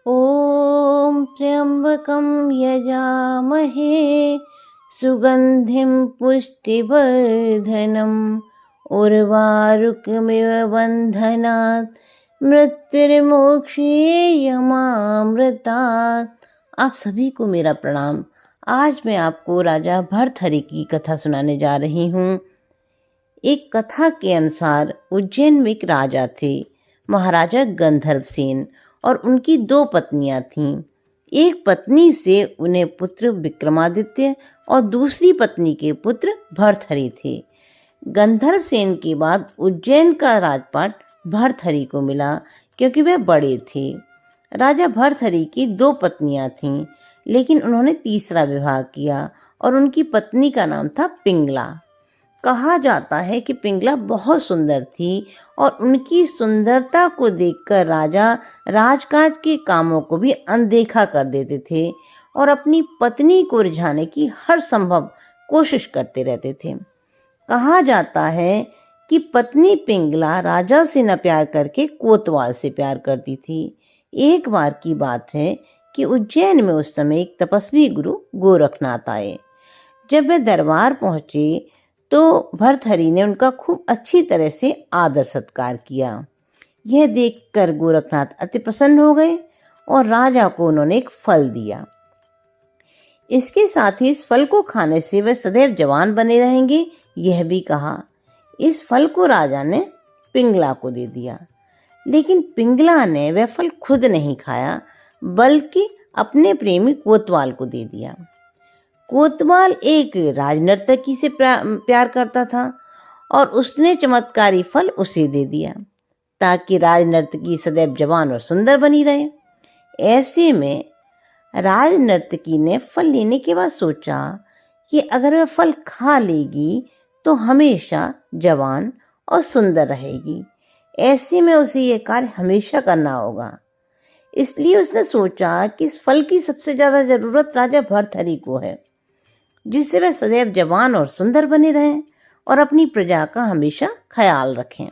ॐ त्र्यम्बकं यजामहे सुगन्धिं पुष्टिवर्धनम् उर्वारुकमिव बन्धनात् मृत्युर्मोक्षीयमामृतात्। आप सभी को मेरा प्रणाम। आज मैं आपको राजा भर्तहरि की कथा सुनाने जा रही हूँ। एक कथा के अनुसार उज्जैन में एक राजा थे, महाराजा गंधर्वसेन, और उनकी 2 पत्नियां थीं। एक पत्नी से उन्हें पुत्र विक्रमादित्य और दूसरी पत्नी के पुत्र भर्तहरि थे। गंधर्वसेन के बाद उज्जैन का राजपाट भर्तहरि को मिला, क्योंकि वे बड़े थे। राजा भर्तहरि की 2 पत्नियां थीं, लेकिन उन्होंने तीसरा विवाह किया और उनकी पत्नी का नाम था पिंगला। कहा जाता है कि पिंगला बहुत सुंदर थी और उनकी सुंदरता को देखकर राजा राजकाज के कामों को भी अनदेखा कर देते थे और अपनी पत्नी को रिझाने की हर संभव कोशिश करते रहते थे। कहा जाता है कि पत्नी पिंगला राजा से न प्यार करके कोतवाल से प्यार करती थी। एक बार की बात है कि उज्जैन में उस समय एक तपस्वी गुरु गोरखनाथ आए। जब वे दरबार पहुंचे तो भर्तहरि ने उनका खूब अच्छी तरह से आदर सत्कार किया। यह देखकर गोरखनाथ अति प्रसन्न हो गए और राजा को उन्होंने एक फल दिया। इसके साथ ही इस फल को खाने से वे सदैव जवान बने रहेंगे, यह भी कहा। इस फल को राजा ने पिंगला को दे दिया, लेकिन पिंगला ने वह फल खुद नहीं खाया, बल्कि अपने प्रेमी कोतवाल को दे दिया। कोतवाल एक राजनर्तकी से प्यार करता था और उसने चमत्कारी फल उसे दे दिया ताकि राजनर्तकी सदैव जवान और सुंदर बनी रहे। ऐसे में राजनर्तकी ने फल लेने के बाद सोचा कि अगर वह फल खा लेगी तो हमेशा जवान और सुंदर रहेगी। ऐसे में उसे यह कार्य हमेशा करना होगा। इसलिए उसने सोचा कि इस फल की सबसे ज्यादा जरूरत राजा भर्तहरि को है, जिससे वह सदैव जवान और सुंदर बने रहें और अपनी प्रजा का हमेशा ख्याल रखें।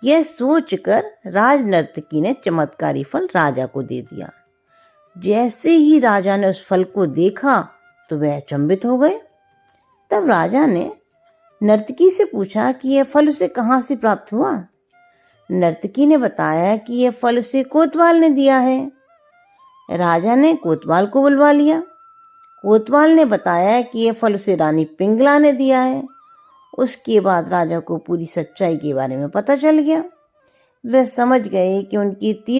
यह सोचकर राजनर्तकी ने चमत्कारी फल राजा को दे दिया। जैसे ही राजा ने उस फल को देखा तो वह अचंभित हो गए। तब राजा ने नर्तकी से पूछा कि यह फल उसे कहाँ से प्राप्त हुआ। नर्तकी ने बताया कि यह फल उसे कोतवाल ने दिया है। राजा ने कोतवाल को बुलवा लिया। कोतवाल ने बताया कि यह फल उसे रानी पिंगला ने दिया है। उसके बाद राजा को पूरी सच्चाई के बारे में पता चल गया। वह समझ गए कि उनकी